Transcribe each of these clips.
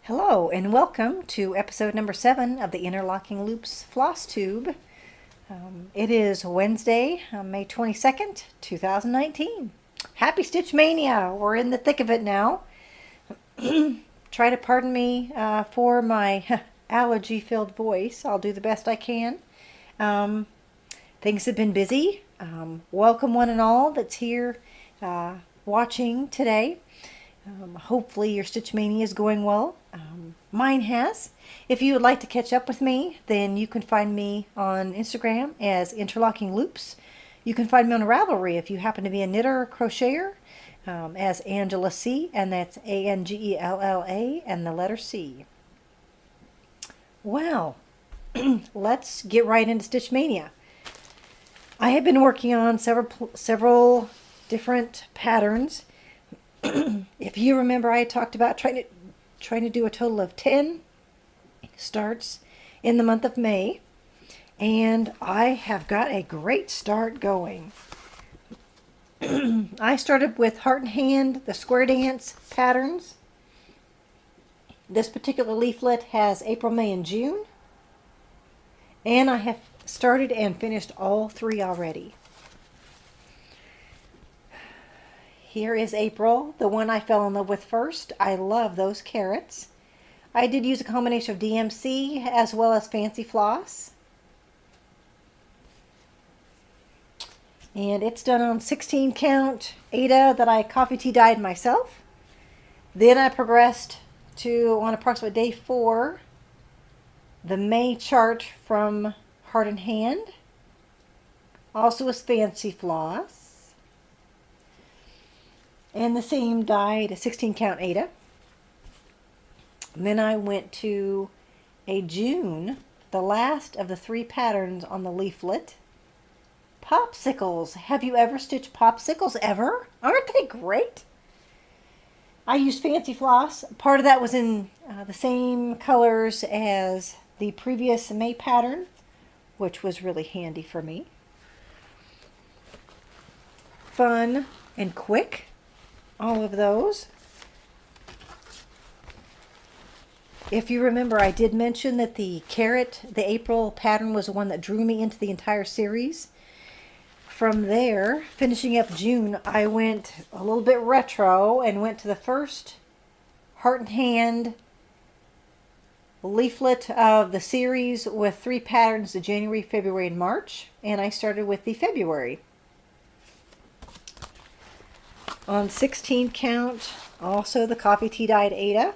Hello and welcome to episode number 7 of the Interlocking Loops Flosstube. It is Wednesday, May 22nd, 2019. Happy Stitchmaynia! We're in the thick of it now. Try to pardon me for my allergy-filled voice. I'll do the best I can. Things have been busy. Welcome one and all that's here watching today. Hopefully your Stitchmaynia is going well. Mine has. If you would like to catch up with me, then you can find me on Instagram as Interlocking Loops. You can find me on Ravelry if you happen to be a knitter or crocheter as Angela C, and that's Angella and the letter C. Well, let's get right into Stitchmaynia. I have been working on several different patterns. If you remember, I had talked about trying to do a total of 10 starts in the month of May, and I have got a great start going. I started with Heart and Hand, the Square Dance patterns. This particular leaflet has April, May, and June, and I have started and finished all 3 already. Here is April, the one I fell in love with first. I love those carrots. I did use a combination of DMC as well as Fancy Floss. And it's done on 16 count Aida that I coffee tea dyed myself. Then I progressed to, on approximate day 4, the May chart from Heart and Hand. Also with Fancy Floss. And the same dyed a 16 count Aida. And then I went to a June, the last of the 3 patterns on the leaflet. Popsicles. Have you ever stitched popsicles ever? Aren't they great? I used Fancy Floss. Part of that was in the same colors as the previous May pattern, which was really handy for me. Fun and quick. All of those. If you remember, I did mention that the carrot, the April pattern, was the one that drew me into the entire series. From there, finishing up June, I went a little bit retro and went to the first Heart and Hand leaflet of the series with 3 patterns, the January, February, and March. And I started with the February. On 16 count, also the coffee tea dyed Aida.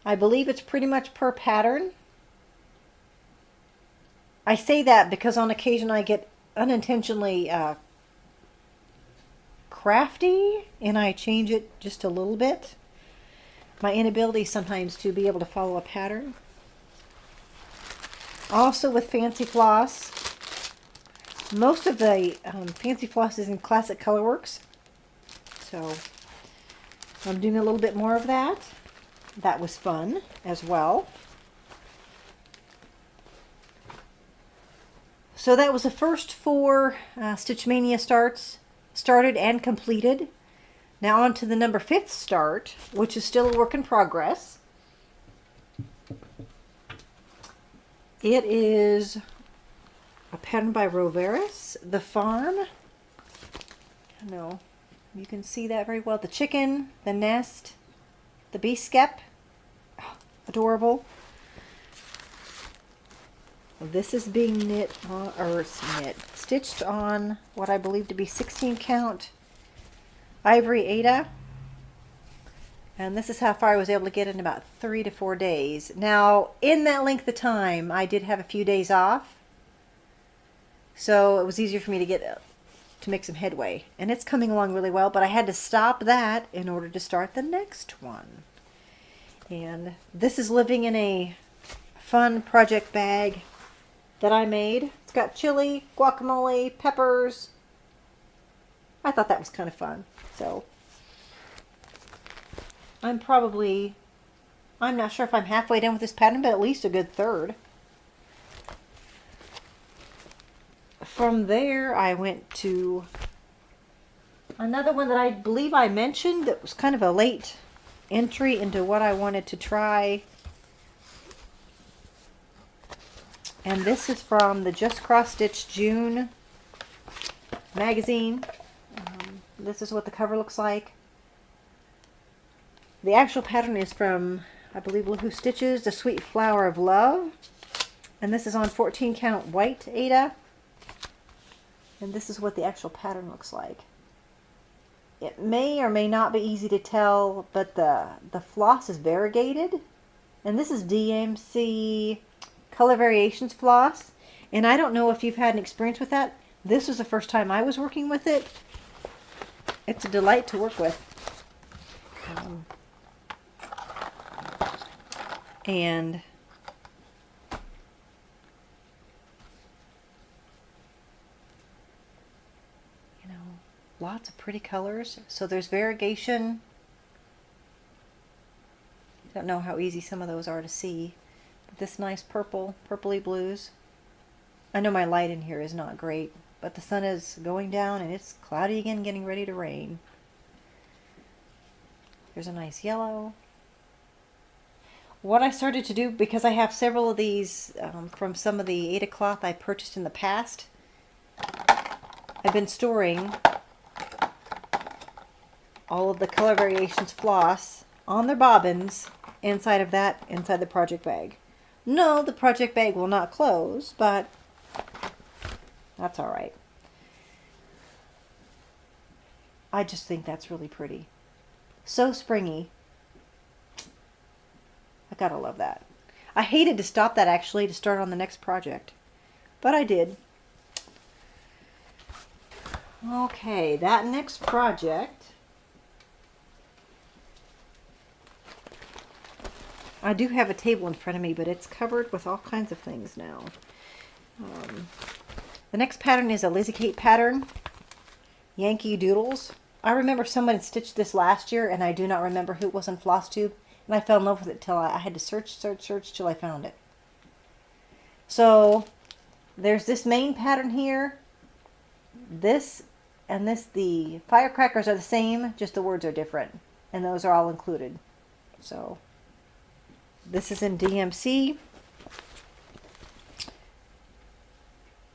I believe it's pretty much per pattern. I say that because on occasion I get unintentionally crafty and I change it just a little bit. My inability sometimes to be able to follow a pattern. Also with Fancy Floss, most of the Fancy Floss is in Classic Colorworks. So I'm doing a little bit more of that. That was fun as well. So that was the first 4 Stitchmaynia starts started and completed. Now on to the number 5th start, which is still a work in progress. It is a pattern by Roveris, The Farm. No. You can see that very well. The chicken, the nest, the bee skep. Oh, adorable. This is being stitched on what I believe to be 16 count ivory Aida. And this is how far I was able to get in about 3 to 4 days. Now, in that length of time, I did have a few days off. So it was easier for me to make some headway, and it's coming along really well, but I had to stop that in order to start the next one. And this is living in a fun project bag that I made. It's got chili, guacamole, peppers. I thought that was kind of fun. So I'm not sure if I'm halfway done with this pattern, but at least a good third. From there, I went to another one that I believe I mentioned that was kind of a late entry into what I wanted to try. And this is from the Just Cross Stitch June magazine. This is what the cover looks like. The actual pattern is from, I believe, Woohoo Stitches, The Sweet Flower of Love. And this is on 14 count white Aida. And this is what the actual pattern looks like. It may or may not be easy to tell, but the floss is variegated. And this is DMC Color Variations floss. And I don't know if you've had an experience with that. This was the first time I was working with it. It's a delight to work with. And you know, lots of pretty colors. So there's variegation. I don't know how easy some of those are to see. But this nice purple, purpley blues. I know my light in here is not great, but the sun is going down and it's cloudy again, getting ready to rain. There's a nice yellow. What I started to do, because I have several of these from some of the Aida cloth I purchased in the past, I've been storing all of the Color Variations floss on their bobbins inside the project bag. No, the project bag will not close, but that's all right. I just think that's really pretty. So springy. I gotta love that. I hated to stop that actually to start on the next project, but I did. Okay, that next project, I do have a table in front of me, but it's covered with all kinds of things now. The next pattern is a Lizzie Kate pattern, Yankee Doodles. I remember someone stitched this last year, and I do not remember who it was on Flosstube, and I fell in love with it till I had to search till I found it. So there's this main pattern here. This and this, the firecrackers are the same, just the words are different, and those are all included. So this is in DMC.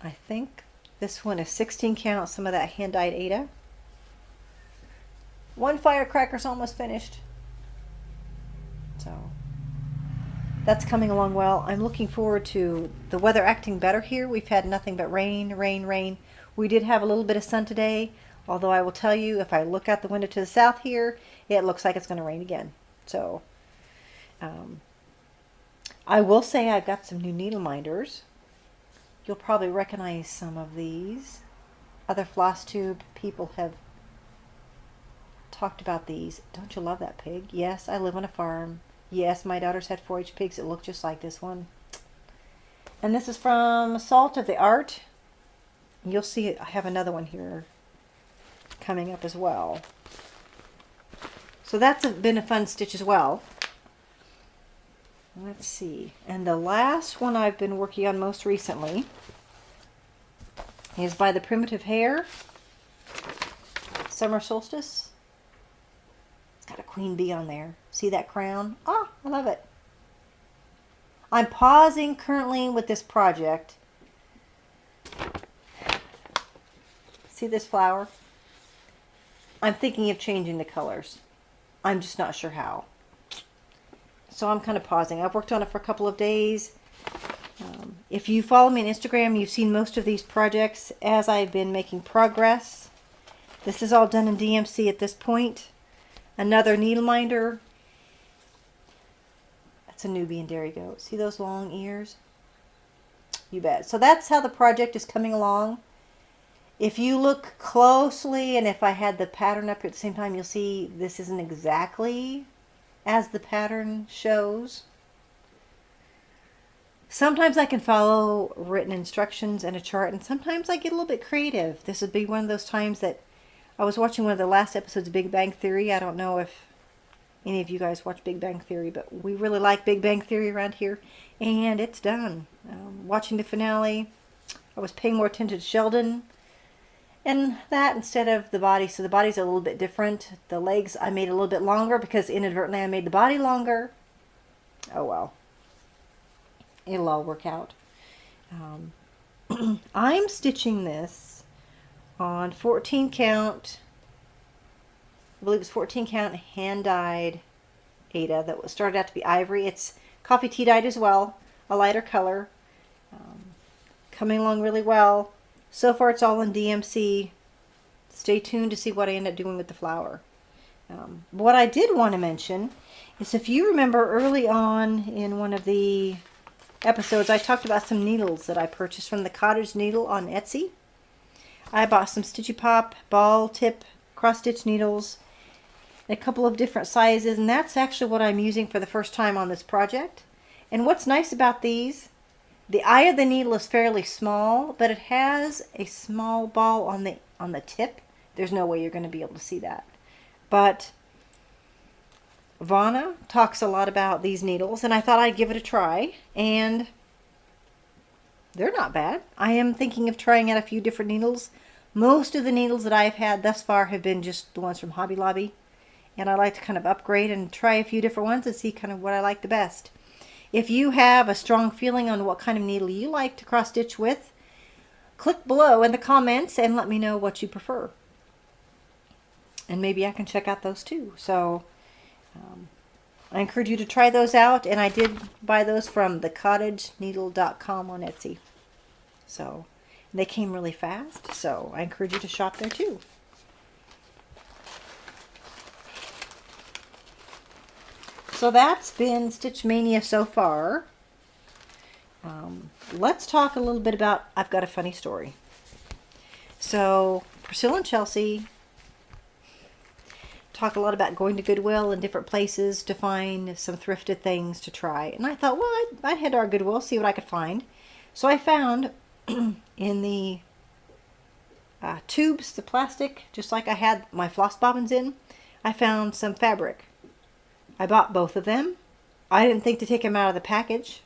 I think this one is 16 count, some of that hand-dyed Aida. One firecracker's almost finished. So that's coming along well. I'm looking forward to the weather acting better here. We've had nothing but rain, rain, rain. We did have a little bit of sun today, although I will tell you, if I look out the window to the south here, it looks like it's going to rain again. So I will say I've got some new needle minders. You'll probably recognize some of these. Other Flosstube people have talked about these. Don't you love that pig? Yes, I live on a farm. Yes, my daughters had 4-H pigs that look just like this one. And this is from Salt of the Art. You'll see I have another one here coming up as well. So that's been a fun stitch as well. Let's see. And the last one I've been working on most recently is by the Primitive Hare, Summer Solstice. It's got a queen bee on there. See that crown? Oh, I love it. I'm pausing currently with this project. See this flower? I'm thinking of changing the colors. I'm just not sure how. So I'm kind of pausing. I've worked on it for a couple of days. If you follow me on Instagram, you've seen most of these projects as I've been making progress. This is all done in DMC at this point. Another needle minder. That's a Nubian dairy goat. See those long ears? You bet. So that's how the project is coming along. If you look closely, and if I had the pattern up at the same time, you'll see this isn't exactly as the pattern shows. Sometimes I can follow written instructions and a chart, and sometimes I get a little bit creative. This would be one of those times that I was watching one of the last episodes of Big Bang Theory. I don't know if any of you guys watch Big Bang Theory, but we really like Big Bang Theory around here, and it's done. Watching the finale, I was paying more attention to Sheldon, And that instead of the body, so the body's a little bit different. The legs I made a little bit longer because inadvertently I made the body longer. Oh well, it'll all work out. I'm stitching this on 14 count, I believe it's 14 count hand dyed Ada that started out to be ivory. It's coffee tea dyed as well, a lighter color. Coming along really well. So far it's all in DMC. Stay tuned to see what I end up doing with the flower. What I did want to mention is, if you remember early on in one of the episodes, I talked about some needles that I purchased from the Cottage Needle on Etsy. I bought some Stitchy Pop ball tip cross stitch needles, a couple of different sizes, and that's actually what I'm using for the first time on this project. And what's nice about these, the eye of the needle is fairly small, but it has a small ball on the tip. There's no way you're going to be able to see that. But Vana talks a lot about these needles, and I thought I'd give it a try, and they're not bad. I am thinking of trying out a few different needles. Most of the needles that I've had thus far have been just the ones from Hobby Lobby, and I like to kind of upgrade and try a few different ones and see kind of what I like the best. If you have a strong feeling on what kind of needle you like to cross stitch with, click below in the comments and let me know what you prefer. And maybe I can check out those too. So I encourage you to try those out, and I did buy those from thecottageneedle.com on Etsy. So they came really fast, so I encourage you to shop there too. So that's been Stitchmaynia so far. Let's talk a little bit about, I've got a funny story. So Priscilla and Chelsea talk a lot about going to Goodwill and different places to find some thrifted things to try. And I thought, well, I'd head to our Goodwill, see what I could find. So I found in the tubes, the plastic, just like I had my floss bobbins in, I found some fabric. I bought both of them. I didn't think to take them out of the package.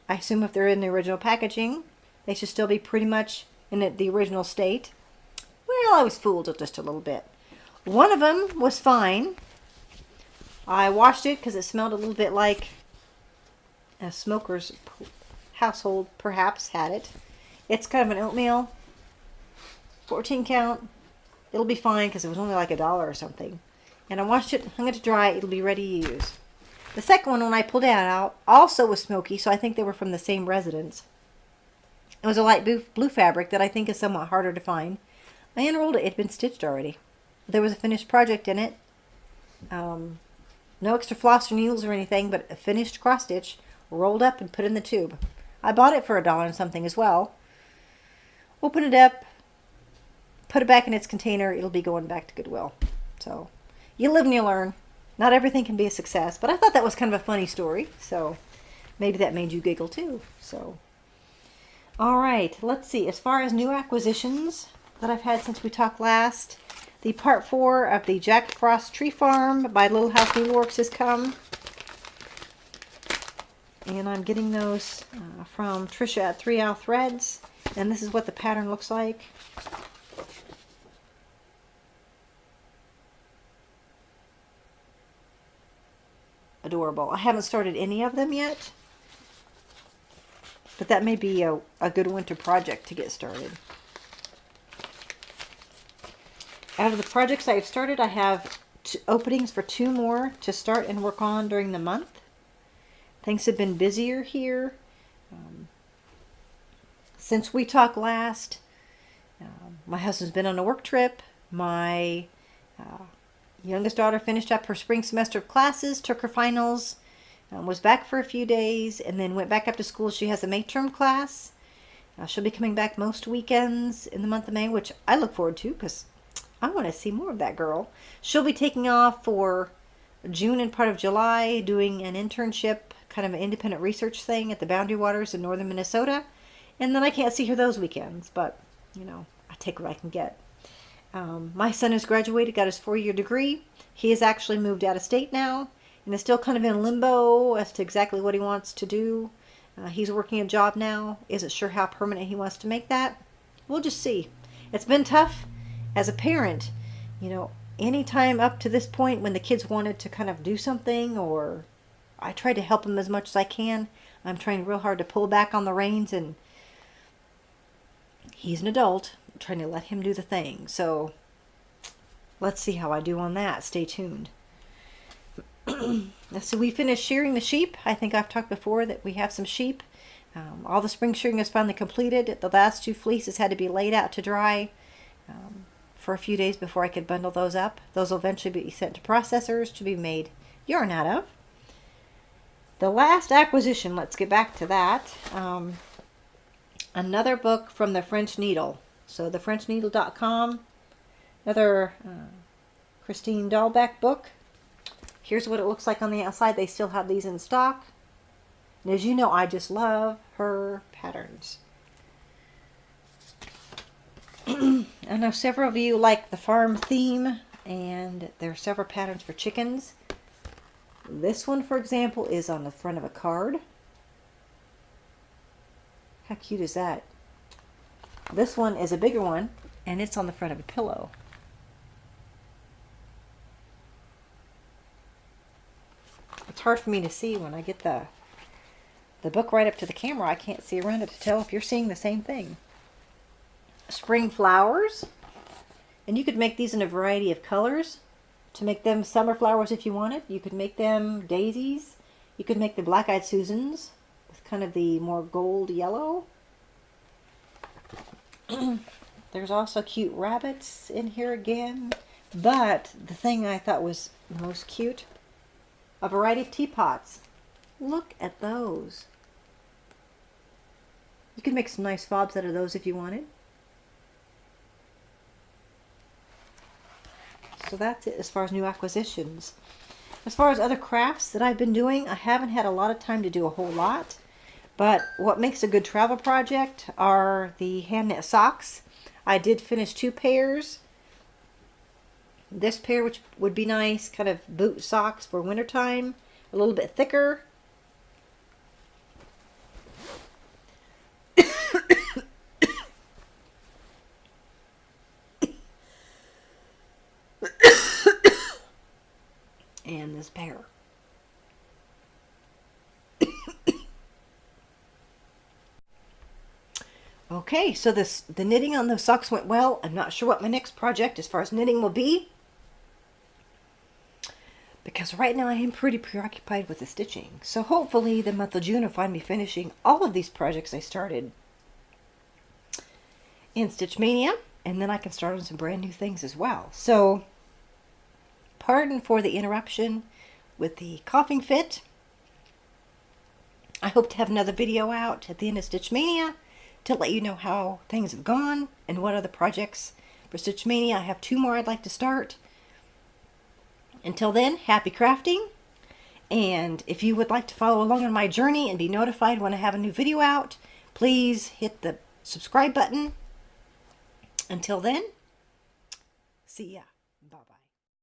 I assume if they're in the original packaging, they should still be pretty much in the original state. Well, I was fooled just a little bit. One of them was fine. I washed it because it smelled a little bit like a smoker's household perhaps had it. It's kind of an oatmeal, 14 count. It'll be fine because it was only like $1 or something. And I washed it, hung it to dry. It'll be ready to use. The second one, when I pulled it out, also was smoky, so I think they were from the same residence. It was a light blue fabric that I think is somewhat harder to find. I unrolled it. It had been stitched already. There was a finished project in it. No extra floss or needles or anything, but a finished cross stitch, rolled up and put in the tube. I bought it for $1 and something as well. Open it up, put it back in its container. It'll be going back to Goodwill. So you live and you learn. Not everything can be a success, but I thought that was kind of a funny story. So maybe that made you giggle too. So, all right, let's see. As far as new acquisitions that I've had since we talked last, the part 4 of the Jack Frost Tree Farm by Little House Needleworks has come. And I'm getting those from Trisha at 3 Owl Threads. And this is what the pattern looks like. Adorable. I haven't started any of them yet, but that may be a good winter project to get started. Out of the projects I've started, I have openings for 2 more to start and work on during the month. Things have been busier here. Since we talked last, my husband's been on a work trip. My youngest daughter finished up her spring semester of classes, took her finals, was back for a few days, and then went back up to school. She has a May term class. She'll be coming back most weekends in the month of May, which I look forward to because I want to see more of that girl. She'll be taking off for June and part of July, doing an internship, kind of an independent research thing at the Boundary Waters in northern Minnesota. And then I can't see her those weekends, but, you know, I take what I can get. My son has graduated, got his 4-year degree. He has actually moved out of state now and is still kind of in limbo as to exactly what he wants to do. He's working a job now. Isn't sure how permanent he wants to make that. We'll just see. It's been tough as a parent, you know, anytime up to this point when the kids wanted to kind of do something, or I try to help them as much as I can. I'm trying real hard to pull back on the reins, and he's an adult. I'm trying to let him do the thing. So let's see how I do on that. Stay tuned. So we finished shearing the sheep. I think I've talked before that we have some sheep. All the spring shearing is finally completed. The last 2 fleeces had to be laid out to dry for a few days before I could bundle those up. Those will eventually be sent to processors to be made yarn out of. The last acquisition, let's get back to that. Another book from the French Needle. So thefrenchneedle.com, another Christine Dahlbeck book. Here's what it looks like on the outside. They still have these in stock. And as you know, I just love her patterns. I know several of you like the farm theme, and there are several patterns for chickens. This one, for example, is on the front of a card. How cute is that? This one is a bigger one, and it's on the front of a pillow. It's hard for me to see when I get the book right up to the camera. I can't see around it to tell if you're seeing the same thing. Spring flowers. And you could make these in a variety of colors to make them summer flowers if you wanted. You could make them daisies. You could make the black-eyed Susans with kind of the more gold yellow. There's also cute rabbits in here again. But the thing I thought was the most cute, a variety of teapots. Look at those. You could make some nice fobs out of those if you wanted. So that's it as far as new acquisitions. As far as other crafts that I've been doing, I haven't had a lot of time to do a whole lot. But what makes a good travel project are the hand knit socks. I did finish 2 pairs. This pair, which would be nice, kind of boot socks for wintertime, a little bit thicker. And this pair. Okay, so the knitting on those socks went well. I'm not sure what my next project as far as knitting will be, because right now I am pretty preoccupied with the stitching. So hopefully the month of June will find me finishing all of these projects I started in Stitchmaynia, and then I can start on some brand new things as well. So pardon for the interruption with the coughing fit. I hope to have another video out at the end of Stitchmaynia to let you know how things have gone and what other projects for Stitchmaynia. I have 2 more I'd like to start. Until then, happy crafting. And if you would like to follow along on my journey and be notified when I have a new video out, please hit the subscribe button. Until then, see ya.